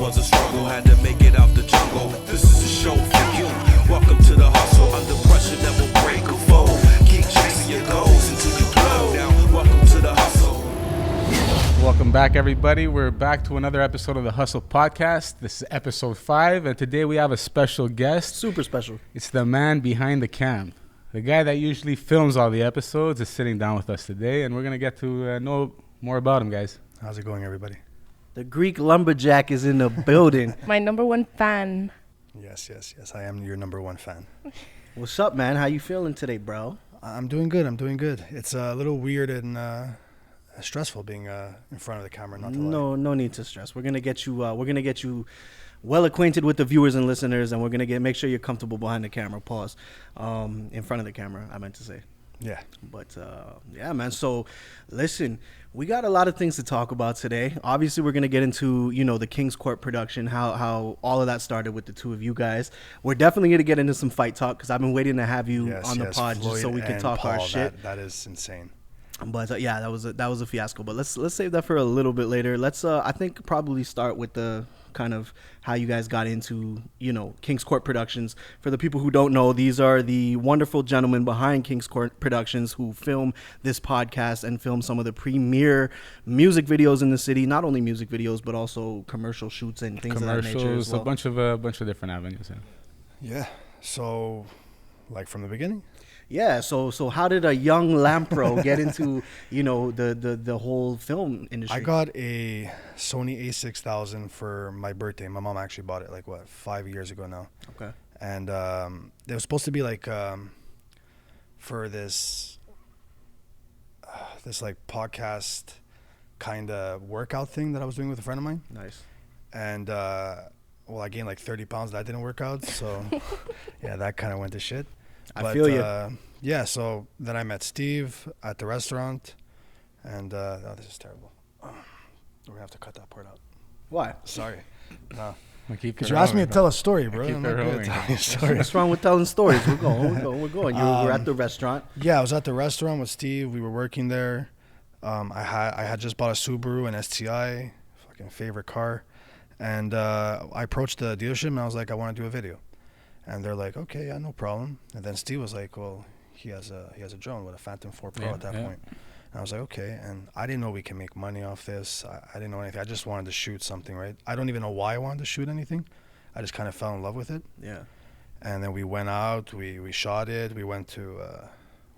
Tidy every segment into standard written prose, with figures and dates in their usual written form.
was a struggle, had to make it out the jungle. This is a show for you. Welcome to the hustle, under pressure that will break a foe. Keep chasing your goals until you blow. Now, welcome to the hustle. Welcome back, everybody. We're back to another episode of the Hustle Podcast. This is episode 5, and today we have a special guest. Super special. It's the man behind the cam. The guy that usually films all the episodes is sitting down with us today, and we're going to get to know more about him, guys. How's it going, everybody? The Greek lumberjack is in the building. My number one fan. Yes. I am your number one fan. What's up, man? How you feeling today, bro? I'm doing good. It's a little weird and stressful being in front of the camera. Not to lie. No need to stress. We're gonna get you. We're gonna get you well acquainted with the viewers and listeners, and we're gonna make sure you're comfortable behind the camera. Pause. In front of the camera, I meant to say. Yeah. But yeah, man. So, listen, we got a lot of things to talk about today. Obviously, we're gonna get into the King's Court production, how all of that started with the two of you guys. We're definitely gonna get into some fight talk because I've been waiting to have you on the pod Floyd just so we can talk Paul, our shit. That is insane. But yeah, that was a fiasco. But let's save that for a little bit later. Let's I think probably start with the kind of how you guys got into King's Court Productions. For the people who don't know, these are the wonderful gentlemen behind King's Court Productions who film this podcast and film some of the premier music videos in the city. Not only music videos, but also commercial shoots and things of that nature as well. A bunch of different avenues. Yeah. So, like from the beginning. Yeah, so how did a young Lampro get into, the whole film industry? I got a Sony A6000 for my birthday. My mom actually bought it 5 years ago now. Okay. And it was supposed to be for this podcast kind of workout thing that I was doing with a friend of mine. Nice. And I gained 30 pounds. That didn't work out. So yeah, that kind of went to shit. I feel you. Yeah, so then I met Steve at the restaurant, and this is terrible. We're going to have to cut that part out. Why? Sorry. No. Because you asked me to tell a story, bro. I'm not good at telling story. What's wrong with telling stories? We're going. You were at the restaurant. Yeah, I was at the restaurant with Steve. We were working there. I had just bought a Subaru, an STI, fucking favorite car. And I approached the dealership, and I was like, I want to do a video. And they're like, okay, yeah, no problem. And then Steve was like, well, he has a drone with a Phantom 4 Pro at that point. And I was like, okay. And I didn't know we can make money off this. I didn't know anything. I just wanted to shoot something, right? I don't even know why I wanted to shoot anything. I just kind of fell in love with it. Yeah. And then we went out. We shot it. We went to,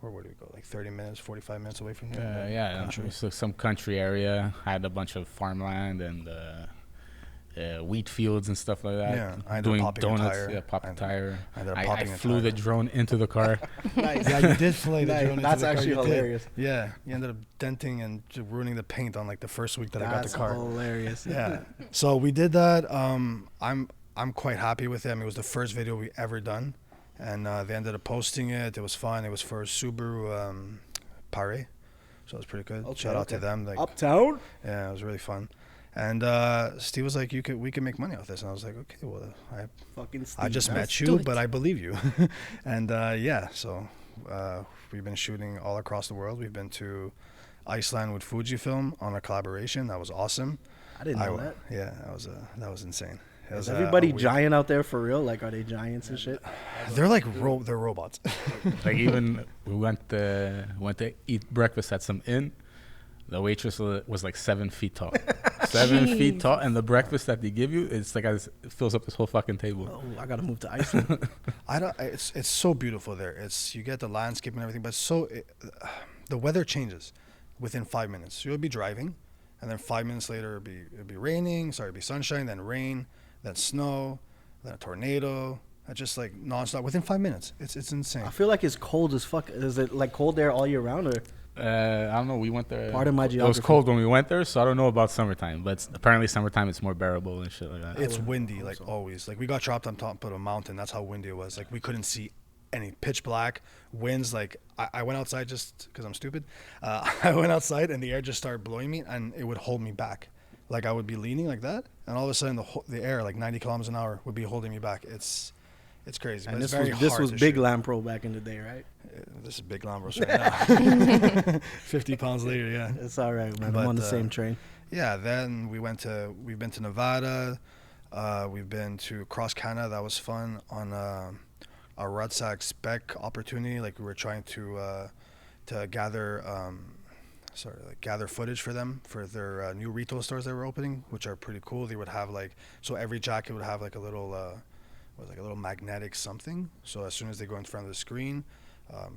where would we go? 30 minutes, 45 minutes away from here? Yeah. It was some country area. Had a bunch of farmland and wheat fields and stuff like that. Yeah, I ended doing up popping donuts. a tire. Yeah, popped a tire. I flew the drone into the car. Nice. Yeah, you did fly the drone into That's the car. actually You did. hilarious. Yeah, you ended up denting and ruining the paint on the first week that I got the car. That's hilarious. Yeah. So we did that. I'm quite happy with it. I mean, it was the first video we ever done, and they ended up posting it. It was fun. It was for Subaru Poirier, so it was pretty good. Shout out to them. Uptown. Yeah, it was really fun. And Steve was like, we can make money off this. And I was like, okay, well, I just met you, but I believe you. And so we've been shooting all across the world. We've been to Iceland with Fujifilm on a collaboration. That was awesome. I didn't know that. Yeah, that was insane. Is everybody giant out there for real? Are they giants and shit? They're they're robots. Even we went to eat breakfast at some inn. The waitress was 7 feet tall. 7 feet tall, and the breakfast that they give you, it fills up this whole fucking table. Oh, I gotta move to Iceland. It's so beautiful there. You get the landscape and everything, but the weather changes within 5 minutes. You'll be driving, and then 5 minutes later it'll be raining. It'll be sunshine, then rain, then snow, then a tornado. That's just nonstop within 5 minutes. It's insane. I feel like it's cold as fuck. Is it cold there all year round or? I don't know. We went there. Part of my geography. It was cold when we went there, so I don't know about summertime. But apparently, summertime it's more bearable and shit like that. It's windy, always. We got dropped on top of a mountain. That's how windy it was. We couldn't see any. Pitch black winds. I went outside just because I'm stupid. I went outside and the air just started blowing me, and it would hold me back. I would be leaning like that, and all of a sudden the air 90 kilometers an hour would be holding me back. It's crazy. And but this was big Lampro back in the day, right? This is big Lambros right now. 50 pounds later, yeah. It's all right, man. I'm on the same train. Yeah, then we've been to Nevada. We've been to Cross Canada. That was fun on a Rudsack spec opportunity. Like we were trying to gather gather footage for them for their new retail stores they were opening, which are pretty cool. They would have so every jacket would have like a little a little magnetic something. So as soon as they go in front of the screen,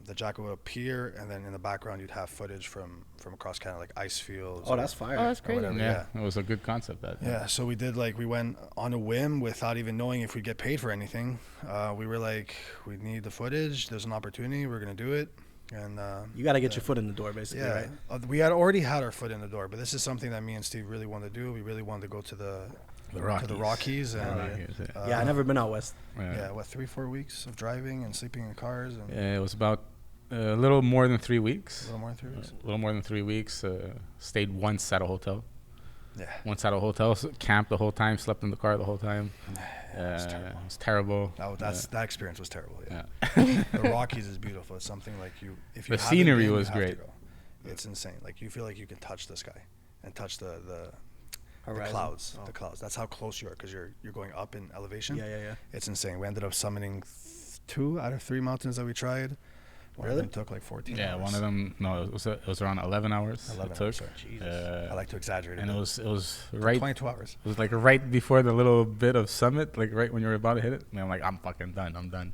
the jacket would appear, and then in the background you'd have footage from across Canada, like ice fields. Oh, that's fire. Oh, that's crazy. whatever. Yeah, it was a good concept. Yeah, so we did we went on a whim without even knowing if we'd get paid for anything. We were like, we need the footage. There's an opportunity. We're gonna do it. And you got to get your foot in the door, basically, right? We had already had our foot in the door, but this is something that me and Steve really wanted to do. We really wanted to go to the Rockies. And, yeah, I never been out west. Yeah, 3-4 weeks of driving and sleeping in cars. And Yeah, it was about a little more than 3 weeks. A little more than 3 weeks. A little more than 3 weeks. Stayed once at a hotel. Yeah. Once at a hotel, camped the whole time, slept in the car the whole time. It was terrible. It was terrible. That experience was terrible. Yeah. Yeah. The Rockies is beautiful. It's something like if you The scenery was you have to great. go. It's insane. Like you feel like you can touch the sky and touch the Horizon. clouds. Oh. The clouds. That's how close you are because you're going up in elevation. Yeah. It's insane. We ended up summiting 2 out of 3 mountains that we tried. One of them took like 14 hours. Yeah, one of them. No, it was around 11 hours. 11 it took. hours, sorry. I like to exaggerate. And it it was right. 22 hours. It was like right before the little bit of summit, like right when you were about to hit it. And I'm like, I'm fucking done. I'm done.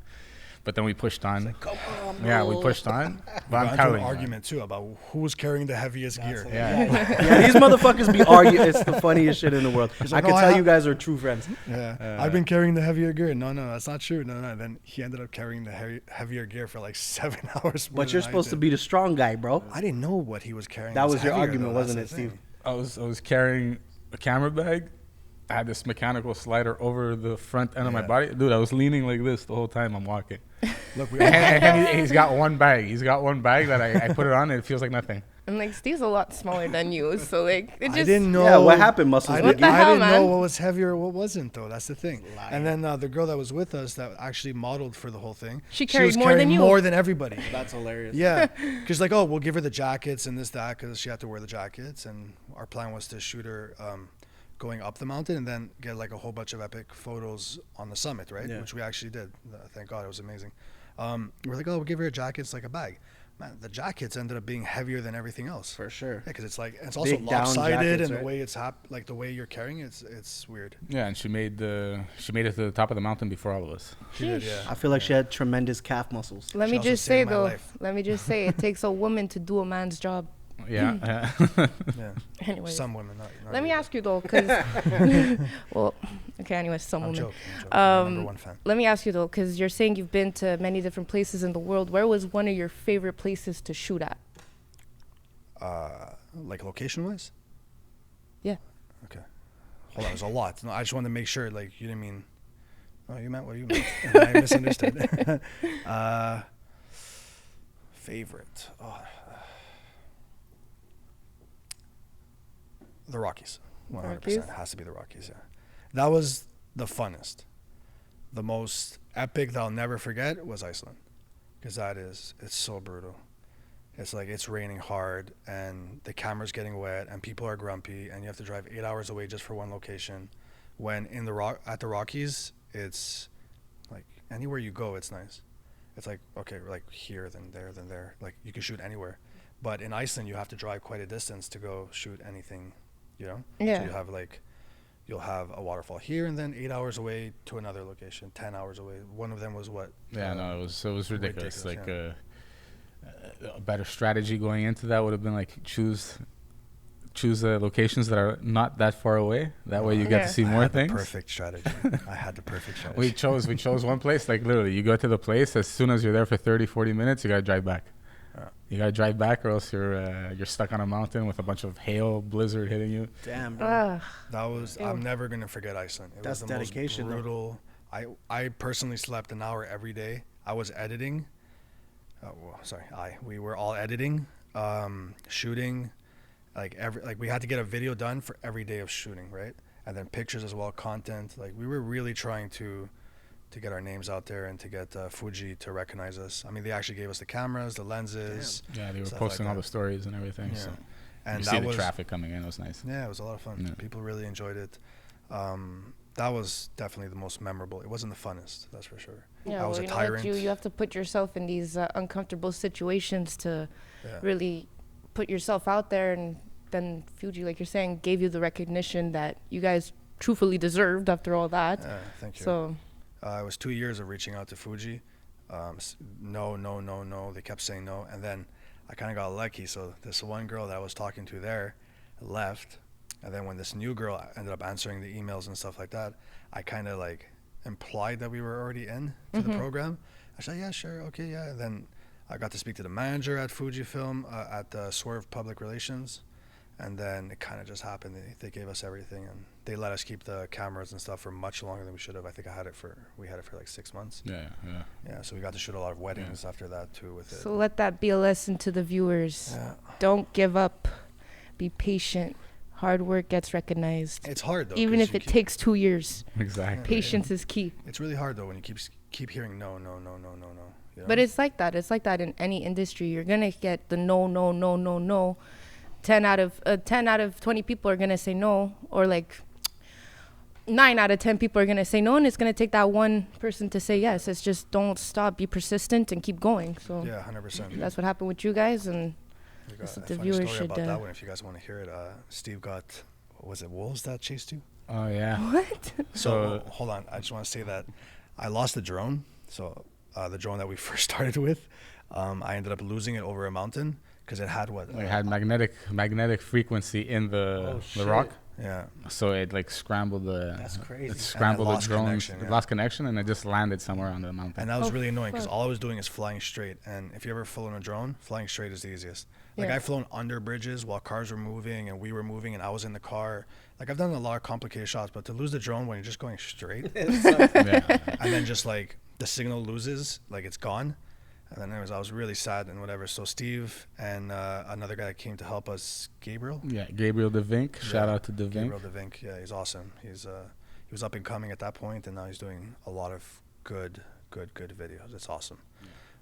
But then we pushed on. Come on, Yeah, we bro. pushed on. But We got I'm into telling an you, argument too about who was carrying the heaviest gear. Yeah. Yeah, these motherfuckers be arguing. It's the funniest shit in the world. I like, can "No, I tell have- you guys are true friends. Yeah, I've been carrying the heavier gear. No, that's not true. No. Then he ended up carrying the heavier gear for like 7 hours. more But you're than I supposed to did. be the strong guy, bro. I didn't know what he was carrying. That was was your heavier, argument, though. That's wasn't it, the Steve? thing. I was carrying a camera bag. I had this mechanical slider over the front end of my Yeah. body. Dude, I was leaning like this the whole time I'm walking. Look, we And he's got one bag. He's got one bag that I put it on and it feels like nothing. And like Steve's a lot smaller than you, so like it just. I didn't know. Yeah, what happened, Muscles? I What didn't, the I hell, didn't know man? what was heavier or what wasn't, though. That's the thing. And then the girl that was with us that actually modeled for the whole thing. She carried was more than carrying you. More than everybody. That's hilarious. Yeah, because we'll give her the jackets and that because she had to wear the jackets, and our plan was to shoot her going up the mountain and then get like a whole bunch of epic photos on the summit, right? Yeah. Which we actually did. Thank God, it was amazing. We're like, we'll give her jackets like a bag. Man, the jackets ended up being heavier than everything else. For sure. Yeah, because it's also Big down lopsided, jackets, and right? the way it's like the way you're carrying it, it's weird. Yeah, and she made it to the top of the mountain before all of us. She did, Sheesh. yeah. I feel like she had tremendous calf muscles. Let She me also just saved say my though. life. Let me just say, it takes a woman to do a man's job. Yeah. Yeah. Anyway. Some women, not Let me you. ask you though, because well, okay. Anyways, some I'm women. joking. I'm number Um, one fan. Let me ask you though, because you're saying you've been to many different places in the world. Where was one of your favorite places to shoot at? Like location wise? Yeah. Okay. Hold on, there's a lot. No, I just wanted to make sure, like, you didn't mean. Oh, you meant what you meant. I misunderstood. Favorite. Oh. The Rockies. 100%. Rockies? Has to be the Rockies, yeah. That was the funnest. The most epic that I'll never forget was Iceland. Because it's so brutal. It's like it's raining hard and the camera's getting wet and people are grumpy and you have to drive 8 hours away just for one location. When at the Rockies, it's like anywhere you go, it's nice. It's like, okay, like here, then there. Like you can shoot anywhere. But in Iceland, you have to drive quite a distance to go shoot anything, you know? Yeah. So you'll have a waterfall here and then 8 hours away to another location, 10 hours away. One of them was what? Yeah, no, it was ridiculous. ridiculous, Like yeah. a better strategy going into that would have been like choose locations that are not that far away. That way you get Yeah. to see I more had things. The perfect strategy. I had the perfect strategy. We chose one place. Like literally, you go to the place. As soon as you're there for 30-40 minutes, you gotta drive back. Yeah. You gotta drive back, or else you're stuck on a mountain with a bunch of hail, blizzard hitting you. Damn, bro. Ugh. That was. Ew. I'm never gonna forget Iceland. It That's was the dedication, though. most brutal. I personally slept an hour every day. I was editing. We were all editing, shooting, like we had to get a video done for every day of shooting, right? And then pictures as well, content. Like we were really trying to get our names out there and to get Fuji to recognize us. I mean, they actually gave us the cameras, the lenses. Yeah, they were stuff posting like all that. the stories and everything. Yeah. So And you that see the was traffic coming in. It was nice. Yeah, it was a lot of fun. Yeah. People really enjoyed it. that was definitely the most memorable. It wasn't the funnest, that's for sure. Yeah, I was well, a you know what, tyrant. you have to put yourself in these uncomfortable situations to really put yourself out there, and then Fuji, like you're saying, gave you the recognition that you guys truthfully deserved after all that. Yeah, thank you. So It was 2 years of reaching out to Fuji. No. They kept saying no, and then I kind of got lucky. So this one girl that I was talking to there left, and then when this new girl ended up answering the emails and stuff like that, I kind of like implied that we were already in to the program. I said, yeah, sure, okay, yeah. And then I got to speak to the manager at Fujifilm at Swerve Public Relations, and then it kind of just happened. They gave us everything, and they let us keep the cameras and stuff for much longer than we should have. I think we had it for like 6 months. Yeah, so we got to shoot a lot of weddings after that too with it. So let that be a lesson to the viewers. Yeah. Don't give up. Be patient. Hard work gets recognized. It's hard though. Even 'cause if you it takes 2 years. Exactly. Patience is key. It's really hard though when you keep hearing no. You know? But it's like that. It's like that in any industry. You're gonna get the no. 10 out of 20 people are gonna say no, or like 9 out of 10 people are gonna say no, and it's gonna take that one person to say yes. It's just don't stop, be persistent, and keep going. So yeah, 100%. that's what happened with you guys, and We that's got what a the funny viewers story should. about that one if you guys want to hear it. Steve got, what was it, wolves that chased you? Oh yeah. What? So hold on, I just want to say that I lost the drone. So the drone that we first started with, I ended up losing it over a mountain because it had what? It had magnetic frequency in the rock. Yeah. So it like scrambled the. That's crazy. It scrambled the lost drone. connection, It yeah. lost connection, and it just landed somewhere on the mountain. And that was Oh, really annoying because fuck. all I was doing is flying straight. And if you ever flown a drone, flying straight is the easiest. Like Yeah. I've flown under bridges while cars were moving and we were moving and I was in the car. Like I've done a lot of complicated shots, but to lose the drone when you're just going straight Yeah. and then just like the signal loses, like it's gone. And then anyways, I was really sad and whatever. So Steve and another guy that came to help us, Gabriel. Yeah, Gabriel DeVink. Shout out to DeVink. Gabriel DeVink. Yeah, he's awesome. He was up and coming at that point, and now he's doing a lot of good videos. It's awesome.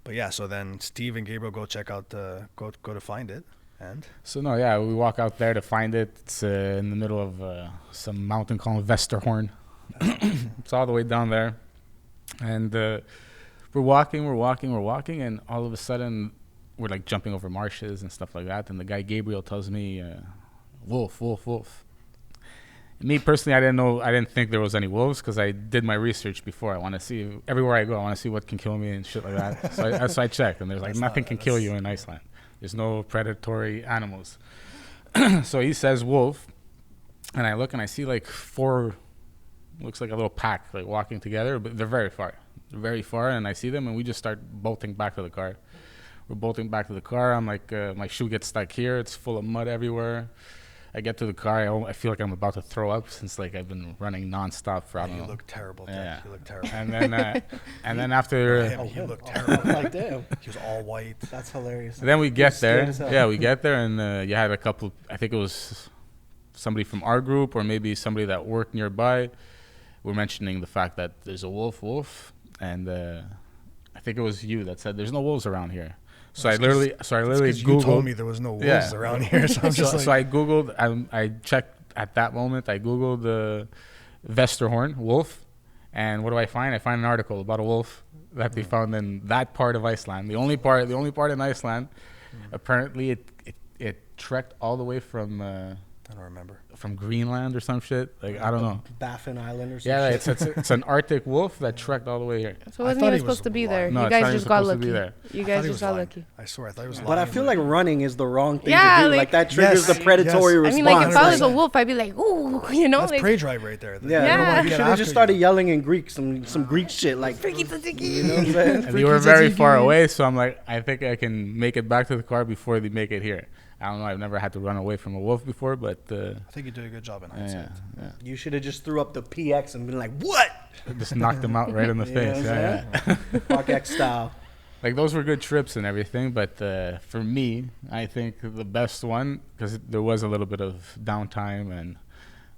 But yeah, so then Steve and Gabriel go check out go to find it, and So no, yeah, we walk out there to find it. It's in the middle of some mountain called Westerhorn. It's all the way down there, and we're walking, and all of a sudden we're like jumping over marshes and stuff like that. And the guy Gabriel tells me, "Wolf." Me personally, I didn't think there was any wolves because I did my research before. I want to see everywhere I go. I want to see what can kill me and shit like that. So I checked, and there's like nothing can kill you in Iceland. There's no predatory animals. So he says wolf, and I look and I see like 4, looks like a little pack like walking together, but they're very far, and I see them, and we just start bolting back to the car. We're bolting back to the car. I'm like, my shoe gets stuck here. It's full of mud everywhere. I get to the car. I feel like I'm about to throw up since like I've been running nonstop for I don't you know. look terrible. Dick. Yeah. You look terrible. And then after He looked terrible. Like, damn. He was all white. That's hilarious. then we get scared there. as hell. Yeah, we get there, and you had a couple. I think it was somebody from our group or maybe somebody that worked nearby. We're mentioning the fact that there's a wolf, and I think it was you that said there's no wolves around here. So I literally Because Googled. you told me there was no wolves Yeah. around here, so I'm just So I Googled, I checked at that moment, I Googled the Westerhorn, wolf, and what do I find? I find an article about a wolf that they found in that part of Iceland. The only part in Iceland. Apparently it trekked all the way from I don't remember. from Greenland or some shit. Like, I don't know. Baffin Island or something. Yeah, it's an Arctic wolf that trekked all the way here. So I wasn't thought even he supposed was to be lying. there. No, You it's guys not even just got supposed to be lucky. there. You I thought guys he just was got lying. lucky. I swear, I thought he was lying. But I feel like running is the wrong thing Yeah, to do. like- Like that triggers Yes, the predatory yes. response. I mean, like if I was a Like, wolf, I'd be like, ooh, you know, That's like prey drive right there. yeah, Yeah. you should have just started yelling in Greek, some Greek shit like. freaky tzatziki. You know what I'm saying? And they were very far away, so I'm like, I think I can make it back to the car before they make it here. I don't know. I've never had to run away from a wolf before, but I think you did a good job in hindsight. yeah. You should have just threw up the PX and been like, "What?" Just knocked them out right in the You know face. what I'm Yeah. Park X style. Like those were good trips and everything, but for me, I think the best one because there was a little bit of downtime and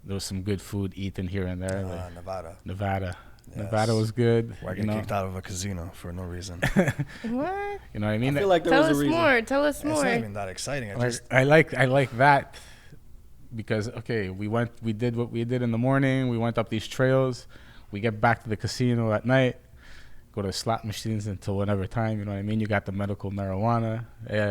there was some good food eaten here and there. Like Nevada. Nevada Yes. was good. Where I you get know, kicked out of a casino for no reason. What? you know what I mean? I feel like there Tell was a us reason. more. Tell us It's not more. even that exciting. I like that because we did what we did in the morning. We went up these trails. We get back to the casino at night. Go to slot machines until whatever time. You know what I mean? You got the medical marijuana.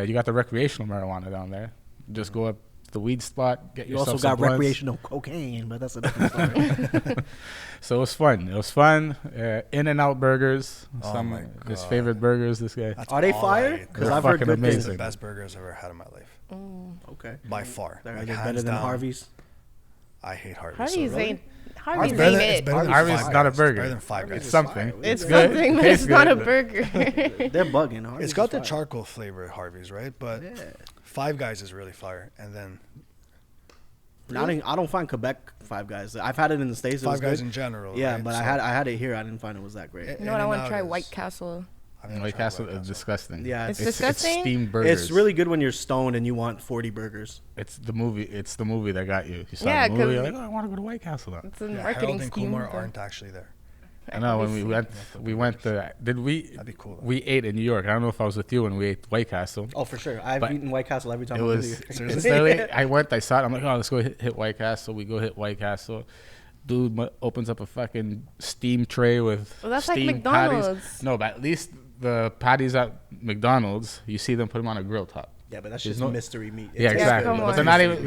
You got the recreational marijuana down there. Just go up to the weed spot. Get You yourself also some got blunts. recreational cocaine, but that's a different story. So it was fun. In-N-Out burgers. Oh Some my his God. favorite burgers. This guy. That's Are they all fire? I eat. Because They're I've heard fucking good These are things. the amazing. best burgers I've ever had in my life. Okay. By far. Are Like, they better hands than down. Harvey's? I hate Harvey's. Harvey's so ain't. It's Harvey's better ain't than, it's it. better than Harvey's Five not a Guys. burger. It's better than Five Harvey's Guys. is Something. fire. It's good. something, but Tastes it's not a good. burger. They're bugging. Harvey's It's got is the fire. charcoal flavor at Harvey's, right? But Yeah. Five Guys is really fire. And then I don't find Quebec Five Guys. I've had it in the States. It was Five Guys good. in general. Yeah, right? but So I had it here. I didn't find it was that great. It- You know what? I want to In-N-Out try is- White Castle. I've never White tried Castle is disgusting. Yeah, It's It's disgusting? steamed burgers. It's really good when you're stoned and you want 40 burgers. It's the movie. It's the movie that got you. You saw Yeah, the movie. 'cause- You're like, oh, I want to go to White Castle now. It's a Yeah, marketing Harold and scheme. Kumar but- aren't actually there. I know when we went to. Did we? That'd be cool. We ate in New York. I don't know if I was with you when we ate White Castle. Oh, for sure. I've But eaten White Castle every time It I'm was. with you. It's literally, I went. I saw it. I'm like, oh, let's go hit White Castle. We go hit White Castle. Dude opens up a fucking steam tray with Well, that's like steamed McDonald's. patties. No, but at least the patties at McDonald's, you see them put them on a grill top. Yeah, but that's There's just no- mystery meat. Yeah, It's exactly. come But on. they're not even.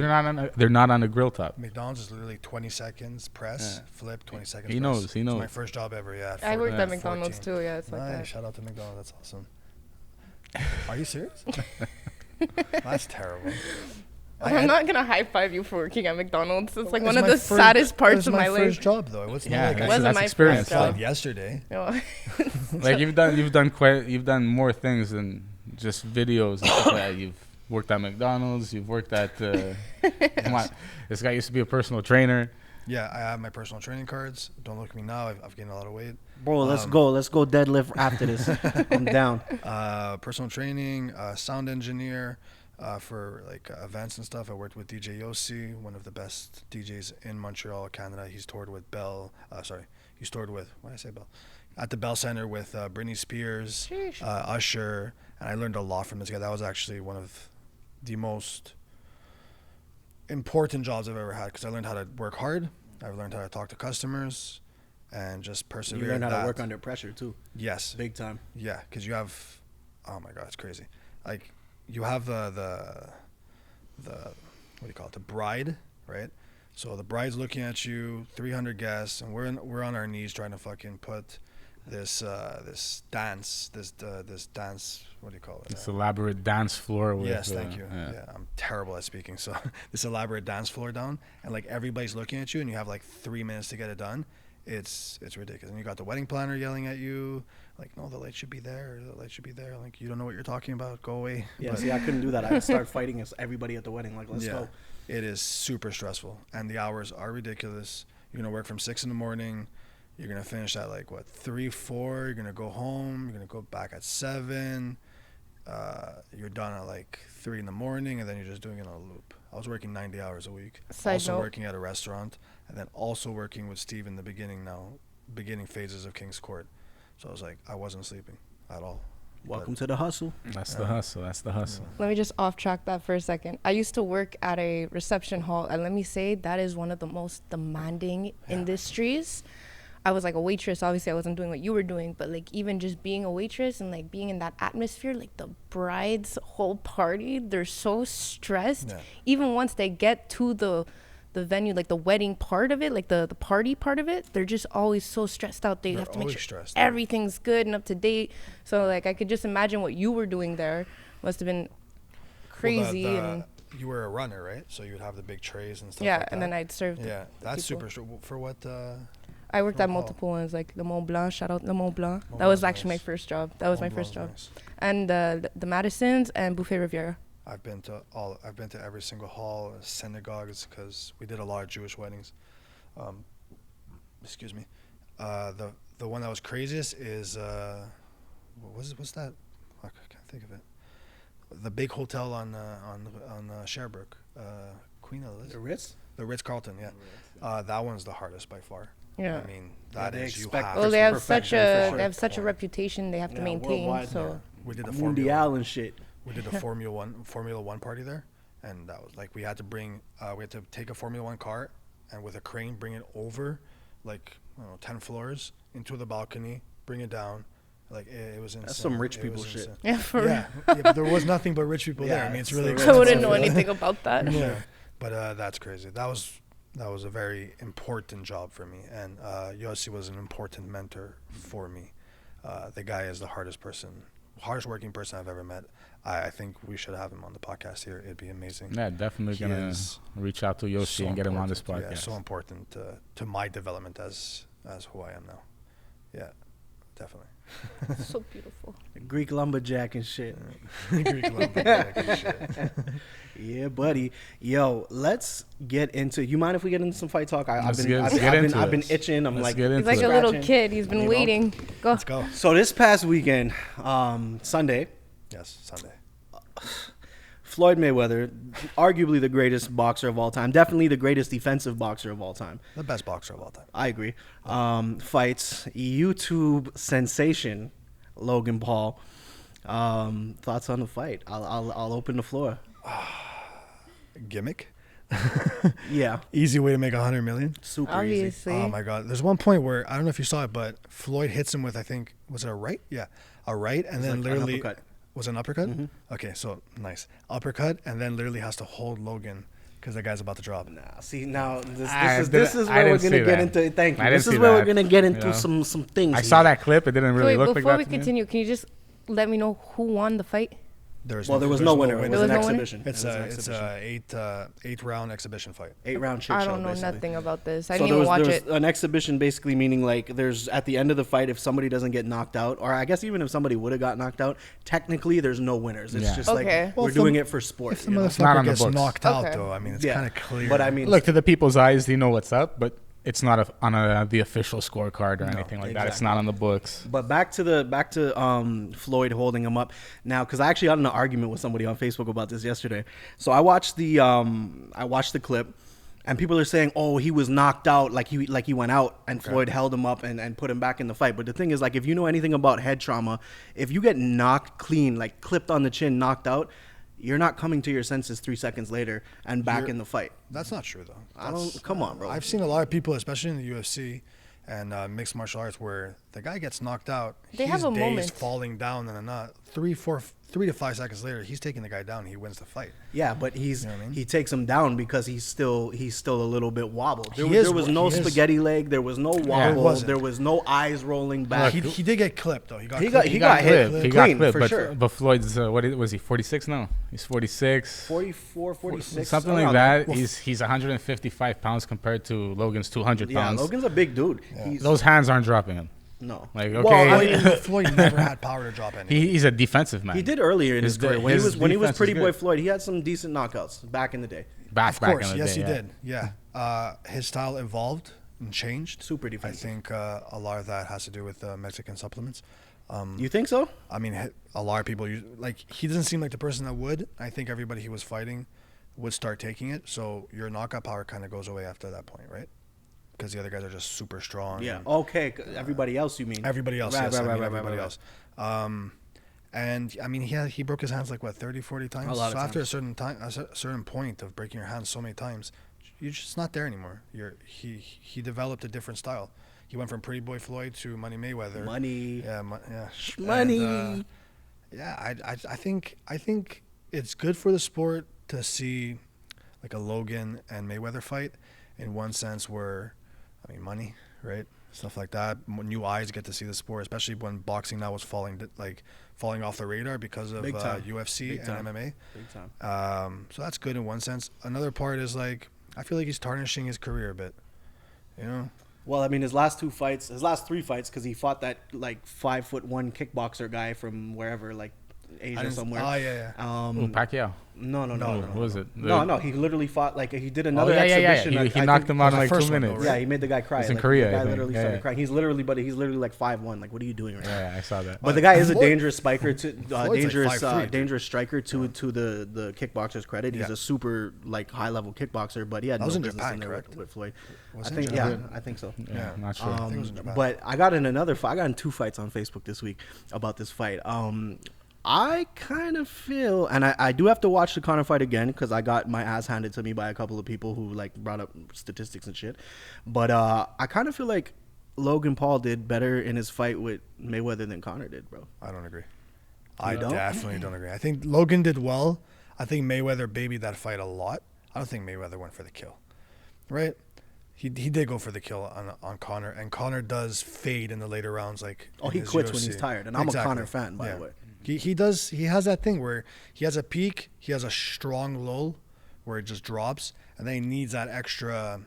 They're not on a grill top. McDonald's is literally 20 seconds press, flip, 20 seconds. He press. knows, he It's knows. my first job ever. Yeah. I worked at 14. McDonald's too. Yeah, it's like Nice. that. Shout out to McDonald's. That's awesome. Are you serious? That's terrible. I'm not gonna high five you for working at McDonald's. It's like It's one of my the first- saddest parts it's of my my first life. job though. It was Yeah, not like that's, I Wasn't that's my experience. first job. applied yesterday. No. Like you've done more things than just videos and stuff like that. You've worked at McDonald's. You've worked at. Come on, this guy used to be a personal trainer. Yeah, I have my personal training cards. Don't look at me now. I've gained a lot of weight. Bro, let's go. Let's go deadlift after this. I'm down. Personal training, sound engineer for like events and stuff. I worked with DJ Yossi, one of the best DJs in Montreal, Canada. He's toured with Bell. He's toured with, what did I say, Bell? At the Bell Center with Britney Spears, Sheesh. Usher, and I learned a lot from this guy. That was actually one of the most important jobs I've ever had because I learned how to work hard. I learned how to talk to customers and just persevere. You learn how at to work that. under pressure too. Yes. Big time. Yeah, because you have, oh my God, it's crazy. Like you have the what do you call it? The bride, right? So the bride's looking at you, 300 guests, and we're on our knees trying to fucking put this dance. What do you call it? This elaborate dance floor. With, Yes, thank you. yeah. Yeah, I'm terrible at speaking. So this elaborate dance floor down, and like everybody's looking at you, and you have like 3 minutes to get it done. It's ridiculous. And you got the wedding planner yelling at you, like, no, the light should be there. The light should be there. Like, you don't know what you're talking about. Go away. Yeah, But see, I couldn't do that. I'd start fighting everybody at the wedding. Like, let's yeah, go. it is super stressful, and the hours are ridiculous. You're gonna work from 6 a.m. You're gonna finish at like what 3, 4. You're gonna go home. You're gonna go back at 7. You're done at like 3 a.m, and then you're just doing it on a loop. I was working 90 hours a week. Side also note. working at a restaurant, and then also working with Steve in the beginning phases of King's Court. So I was like, I wasn't sleeping at all. Welcome to the hustle. That's the hustle. That's the hustle. Let me just off track that for a second. I used to work at a reception hall, and let me say that is one of the most demanding industries. I was like a waitress. Obviously, I wasn't doing what you were doing, but like even just being a waitress and like being in that atmosphere, like the bride's whole party, they're so stressed. Yeah. Even once they get to the venue, like the wedding part of it, like the party part of it, they're just always so stressed out. They They're have to make always sure stressed. everything's good and up to date. So like I could just imagine what you were doing there must have been crazy. and You were a runner, right? So you would have the big trays and stuff. yeah, like and that. then I'd serve. Yeah, that's people. super. For what? I worked for at Paul. multiple ones, like the Mont Blanc. Shout out the Mont Blanc. Mont That was Blanc's actually my nice. first job. That was my Mont first job. Blanc's nice. And the Madisons and Buffet Riviera. I've been to every single hall, synagogues, because we did a lot of Jewish weddings. Excuse me. The one that was craziest is what's that? I can't think of it. The big hotel on Sherbrooke, Queen Elizabeth. The Ritz? The Ritz Carlton, yeah. That one's the hardest by far. Yeah. I mean, Yeah, that they is you expect have. Well, First they have perfection, such for a sure. they have such a reputation they have to Yeah, maintain. worldwide, So We did a Mundial and shit. We did a Formula One party there, and that was like we had to take a Formula One car and with a crane bring it over, like I don't know, 10 floors into the balcony, bring it down. Like it was insane. That's some rich people shit. Yeah, for real. Yeah, but there was nothing but rich people there. I mean, it's really. so I wouldn't expensive. know anything about that. Yeah, but that's crazy. That was a very important job for me, and Yossi was an important mentor for me. The guy is the hardest working person I've ever met. I think we should have him on the podcast here. It'd be amazing. Yeah, definitely He gonna is reach out to Yoshi so and get him on this important. podcast. Yeah, so important to my development as who I am now. Yeah, definitely. So beautiful. Greek lumberjack and shit. Greek lumberjack and shit. Yeah, buddy. Yo, let's get into. You mind if we get into some fight talk? I've been itching. I'm Let's like, get into He's like it. a little scratching, kid. He's been you know? waiting. Go. Let's go. So this past weekend, Sunday, Yes, Sunday. Floyd Mayweather, arguably the greatest boxer of all time, definitely the greatest defensive boxer of all time. The best boxer of all time. I agree. Fights YouTube sensation Logan Paul. Thoughts on the fight? I'll open the floor. Gimmick. Yeah, Easy way to make 100 million. super Obviously. Oh my God! There's one point where I don't know if you saw it, but Floyd hits him with, I think, was it a right? Yeah, a right, and then like an literally uppercut. was it an uppercut? Okay, so nice uppercut, and then literally has to hold Logan because that guy's about to drop. easy. Nah, see now this I is didn't- I where we're didn't gonna see get that. into. Thank you. I didn't This is see where that, we're gonna get you into know? some things. I saw that clip. It didn't really Wait, look before like we that. to me. continue, can you just let me know who won the fight? Well, there was no winner. It was an There was no winner? exhibition. It's It was an a exhibition. 8-round exhibition fight. 8-round shit I show, don't know basically. nothing about this. I So didn't even watch it. An exhibition basically meaning like there's at the end of the fight, if somebody doesn't get knocked out, or I guess even if somebody would have got knocked out, technically there's no winners. It's Yeah. just Okay. like Well, we're if the- doing it for sport. If the you know? not motherfucker on the gets books. knocked out, Okay. though, I mean, it's Yeah. kind of clear. But I mean, Look, to the people's eyes, you know what's up, but it's not on the official scorecard or anything like that. It's exactly. not on the books. But back to Floyd holding him up now, because I actually got in an argument with somebody on Facebook about this yesterday. So I watched the clip, and people are saying, "Oh, he was knocked out, like he went out, and Floyd held him up and put him back in the fight." But the thing is, like, if you know anything about head trauma, if you get knocked clean, like clipped on the chin, knocked out, you're not coming to your senses 3 seconds later and back in the fight. That's not true, though. I don't. Come on, bro. I've seen a lot of people, especially in the UFC and mixed martial arts, where the guy gets knocked out. They have a dazed, moment. falling down, and not 3 to 5 seconds later, he's taking the guy down. And he wins the fight. Yeah, but know what I mean? he takes him down because he's still a little bit wobbled. There He is- was no he is- spaghetti leg. There was no wobble. wasn't. There was no eyes rolling back. He did get clipped, though. He clipped. got hit He clean, got clipped, for but, sure. but Floyd's was he 46 now? He's 46. 44, 46, Something like around that. there. He's 155 pounds compared to Logan's 200 Yeah, pounds. Logan's a big dude. He's, Those hands aren't dropping him. no. Like, Well, okay. I mean, Floyd never had power to drop any. He's a defensive man. he did earlier in his career. When his he was defense Pretty is Boy good. Floyd, he had some decent knockouts back in the day. Back Of course, in the yes, day, he yeah. did. Yeah, his style evolved and changed. Super I defensive. think a lot of that has to do with Mexican supplements. You think so? I mean, a lot of people like he doesn't seem like the person that would. I think everybody he was fighting would start taking it. So your knockout power kind of goes away after that point, right? Because the other guys are just super strong. Yeah. and Okay. Everybody else, you mean? Everybody else, Right, yes. right, I right, mean, right, everybody right, else. And I mean, he broke his hands like what 30, 40 times. A lot of so after times. a certain point of breaking your hands so many times, you're just not there anymore. He developed a different style. He went from Pretty Boy Floyd to Money Mayweather. Money. Yeah, yeah. Money. And, yeah, I think it's good for the sport to see like a Logan and Mayweather fight in one sense where, I mean, money, right? Stuff like that. New eyes get to see the sport, especially when boxing now was falling off the radar because of Big time. UFC Big and time. MMA. Big time. So that's good in one sense. Another part is like I feel like he's tarnishing his career a bit. You know? Well, I mean, his last 3 fights, because he fought that like 5'1" kickboxer guy from wherever, like Asia somewhere. Oh yeah. Ooh, Pacquiao. No. What was it? No. He literally fought like he did another yeah. exhibition. He I knocked think- him out in the like first 2 one, though, minutes. right? Yeah, he made the guy cry. It's in Like, Korea, The guy I think. literally Yeah. started crying. He's literally like 5'1". Like, what are you doing right now? Yeah, I saw that. But the guy is a Floyd- dangerous spiker to Floyd's like 5'3", dude. dangerous striker to the kickboxer's credit. He's Yeah. a super like high level kickboxer, but he had That was no in business Japan, in there correct? with Floyd. Was I it in think Japan? I think so. Yeah, I'm not sure. think it was in Japan. But I got in another fight. I got in 2 fights on Facebook this week about this fight. I kind of feel, and I do have to watch the Conor fight again because I got my ass handed to me by a couple of people who like brought up statistics and shit. But I kind of feel like Logan Paul did better in his fight with Mayweather than Conor did, bro. I don't agree. I don't? definitely don't agree. I think Logan did well. I think Mayweather babied that fight a lot. I don't think Mayweather went for the kill, right? He did go for the kill on Conor, and Conor does fade in the later rounds. Like, Oh, he quits when he's tired, and I'm a Conor fan, by the way. He does. He has that thing where he has a peak, he has a strong lull, where it just drops, and then he needs that extra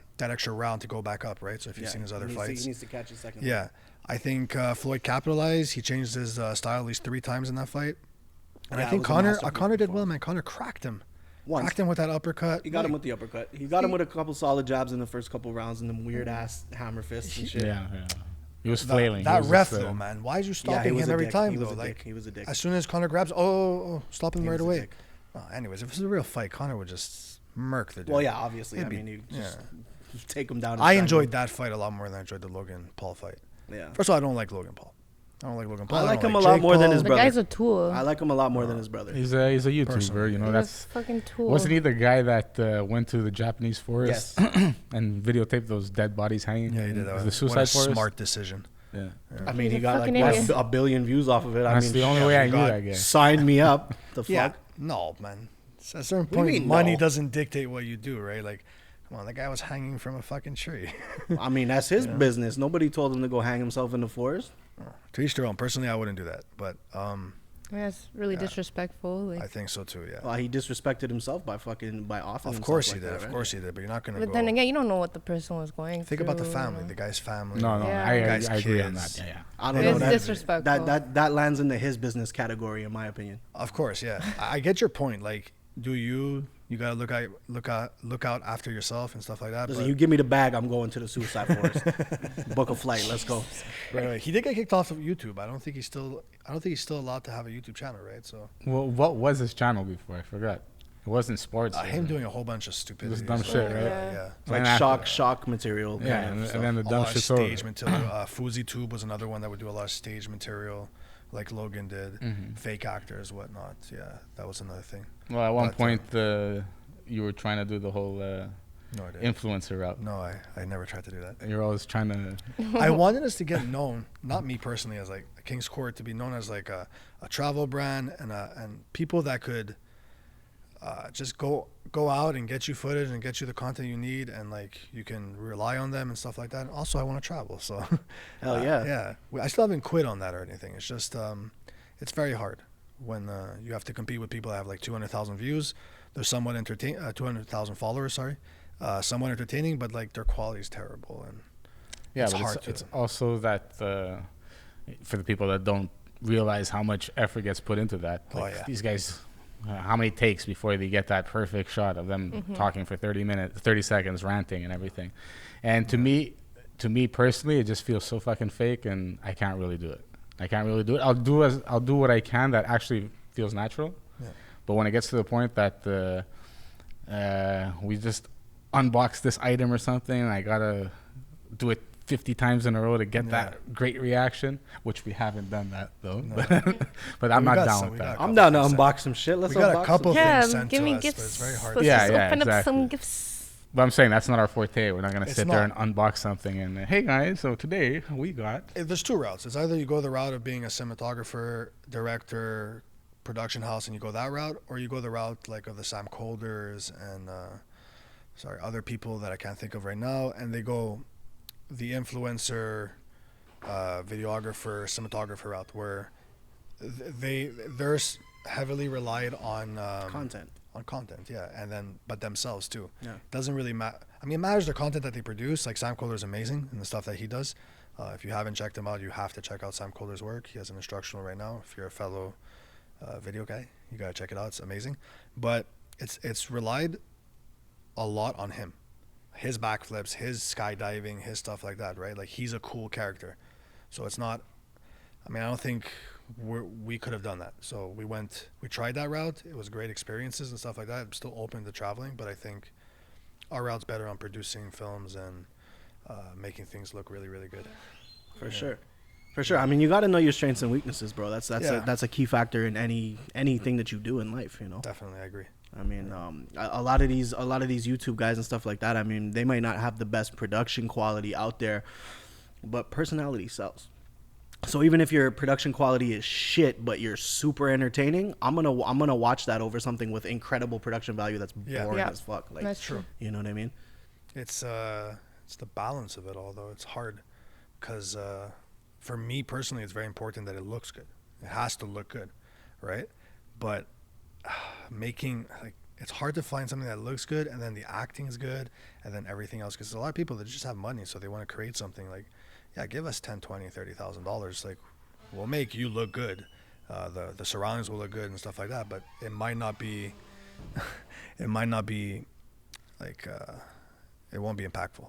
round to go back up, right? So if you've seen his other fights, he needs to catch his second. yeah. I think Floyd capitalized. He changed his style at least 3 times in that fight. And Yeah, I think it was a Conor masterpiece did before. well, man. Conor cracked him. Once. Cracked him with that uppercut. He got him with the uppercut. He got him with a couple solid jabs in the first couple rounds and them weird ass hammer fists and shit. Yeah. He was flailing. That He was ref just, though, man. Why is you he stopping was him a every dick. time He was though? a Like dick. He was a dick. as soon as Conor grabs, stop him He right was a away. dick. Anyways, if it was a real fight, Conor would just murk the dude. Well, yeah, obviously. I He'd be- mean, you just yeah. take him down. and I strangle enjoyed him. that fight a lot more than I enjoyed the Logan Paul fight. Yeah. First of all, I don't like Logan Paul. I don't like Logan Paul. I like don't him a lot Jake more than Paul. his The brother. guy's a tool. I like him a lot more than his brother. He's a YouTuber. Personally, You know, He's that's a fucking tool. wasn't he the guy that went to the Japanese forest and videotaped those dead bodies hanging? Yeah, he did in that. The What suicide a forest. smart decision. Yeah. I mean, He's he a got like fucking what, idiot. a billion views off of it. That's I mean, the only shit, way I he knew got- that guy. Sign me up. The fuck? Yeah, no, man. At a certain What do you point, mean, money no? doesn't dictate what you do, right? Like, come on, that guy was hanging from a fucking tree. I mean, that's his business. Nobody told him to go hang himself in the forest. To each their own. Personally, I wouldn't do that, but That's really disrespectful. Like, I think so too. Yeah. Well, he disrespected himself by offering. Of course he himself did. like Of that, course he did. But you're not gonna but go. then again, you don't know what the person was going Think through. about the family, the guy's family. No, Yeah. I Guy's agree on kids. that. Yeah. I don't It's know. disrespectful. That lands in the his business category, in my opinion. Of course, yeah. I get your point. Like, do you gotta look out after yourself and stuff like that. Listen, but you give me the bag, I'm going to the suicide forest. Book a flight. Let's go. right, he did get kicked off of YouTube. I don't think he's still allowed to have a YouTube channel, right? So Well, what was his channel before? I forgot. It wasn't sports. him doing a whole bunch of stupidity. dumb shit, right? Yeah. Like And shock material. Yeah, kind of and stuff. then the A dumb lot of shit's stage over. material. FouseyTube was another one that would do a lot of stage material, like Logan did. Fake actors, whatnot. Yeah, that was another thing. Well, at one But, point, you were trying to do the whole No, I didn't. influencer route. No, I never tried to do that. You're always trying to. I wanted us to get known, not me personally, as like King's Court, to be known as like a travel brand and people that could just go out and get you footage and get you the content you need, and like you can rely on them and stuff like that. And also, I want to travel, so Hell yeah. yeah. I still haven't quit on that or anything. It's just it's very hard when you have to compete with people that have like 200,000 views. They're somewhat 200,000 followers. Sorry, somewhat entertaining, but like their quality is terrible and. Yeah, It's but hard it's to- also that for the people that don't realize how much effort gets put into that. Oh, Like, yeah. These guys, how many takes before they get that perfect shot of them talking for 30 seconds, ranting and everything. And to me personally, it just feels so fucking fake, and I can't really do it. I'll do what I can that actually feels natural. Yeah. But when it gets to the point that we just unbox this item or something, and I gotta do it 50 times in a row to get that great reaction, which we haven't done that though. But I'm We not got down some- with we that. I'm down to Couple unbox some shit. Let's We got a unbox couple some shit. yeah, things sent give to me us, gifts. but it's very hard. Let's Yeah, open up exactly. some gifts. But I'm saying that's not our forte. We're not gonna It's sit there and not. unbox something and hey guys, so today we got. There's two routes. It's either you go the route of being a cinematographer, director, production house, and you go that route, or you go the route like of the Sam Colders and other people that I can't think of right now, and they go the influencer, videographer, cinematographer route, where they're heavily relied on Content. on content, yeah, and then but themselves too. Yeah. Doesn't really matter. I mean, it matters the content that they produce. Like Sam Coulter is amazing and the stuff that he does. If you haven't checked him out, you have to check out Sam Coulter's work. He has an instructional right now. If you're a fellow video guy, you gotta check it out. It's amazing. But it's relied a lot on him, his backflips, his skydiving, his stuff like that, right? Like he's a cool character. So it's not. I mean, I don't think we could have done that. So we tried that route. It was great experiences and stuff like that. I'm still open to traveling, but I think our route's better on producing films and making things look really, really good. For sure. For sure. I mean, you got to know your strengths and weaknesses, bro. That's Yeah. that's a key factor in anything that you do in life, you know. Definitely, I agree. I mean, a lot of these YouTube guys and stuff like that, I mean, they might not have the best production quality out there, but personality sells. So even if your production quality is shit, but you're super entertaining, I'm gonna watch that over something with incredible production value that's boring Yeah. as fuck. Like, That's true. you know what I mean? It's the balance of it all, though. It's hard because for me personally, it's very important that it looks good. It has to look good, right? But making, like, it's hard to find something that looks good and then the acting is good and then everything else, because a lot of people that just have money, so they want to create something. Like, yeah, give us $10,000, $20,000, $30,000. Like, we'll make you look good. The surroundings will look good and stuff like that, but it might not be like it won't be impactful,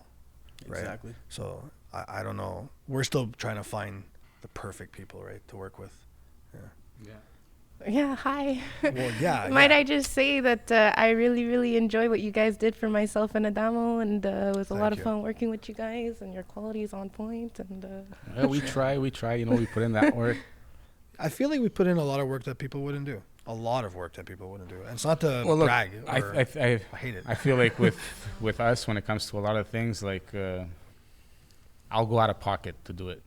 right? Exactly. So I don't know. We're still trying to find the perfect people, right, to work with. Yeah. Yeah, hi. Well, yeah. Might yeah. I just say that I really, really enjoy what you guys did for myself and Adamo, and it was a lot Thank of you. fun working with you guys, and your quality is on point, and Yeah, we try. You know, we put in that work. I feel like we put in a lot of work that people wouldn't do. A lot of work that people wouldn't do. And it's not to Well, look, brag. I Or, I hate it. I feel like with us, when it comes to a lot of things, like I'll go out of pocket to do it.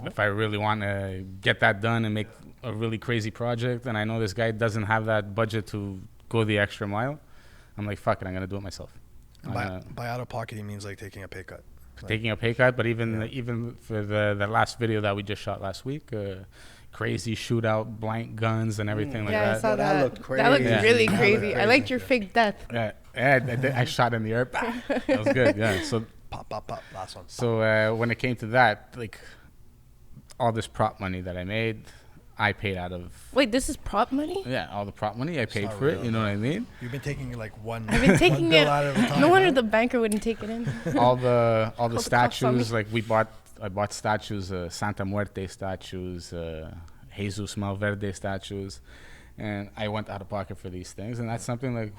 If I really want to get that done and make a really crazy project, and I know this guy doesn't have that budget to go the extra mile, I'm like, fuck it, I'm gonna do it myself. By out of pocket, he means like taking a pay cut. Like, Taking a pay cut, but even Yeah. even for the last video that we just shot last week, crazy shootout, blank guns and everything like yeah, I that. saw That that. looked That looked crazy. really That looked crazy. I liked crazy. your fake death. Yeah, I shot in the air. Bah! That was good. Yeah. So pop, pop, pop. Last one. when it came to that, like all this prop money that I made, I paid out of Wait, this is prop money? all the prop money I paid not for it. real. You know what I mean? You've been taking like one. I've been taking one bill it. out of a time. No wonder huh? the banker wouldn't take it in. all the the cops on statues, me. like I bought statues, Santa Muerte statues, Jesus Malverde statues, and I went out of pocket for these things, and that's something like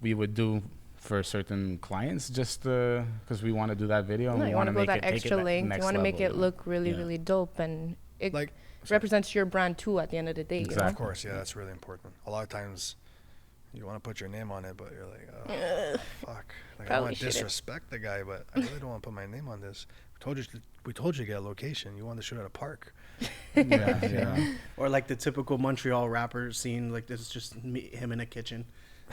we would do for certain clients, just because we want to do that video. And No, we you want to make go it, that take it extra length. You next want to make level, it look really, Yeah. really dope, and it Like, represents your brand too at the end of the day. You know? Exactly. of course, yeah, that's really important. A lot of times, you want to put your name on it, but you're like, oh, fuck. Like, I don't Probably want to shouldn't. disrespect the guy, but I really don't want to put my name on this. We told you to get a location. You wanted to shoot at a park. yeah. Or like the typical Montreal rapper scene, like this is just him in a kitchen.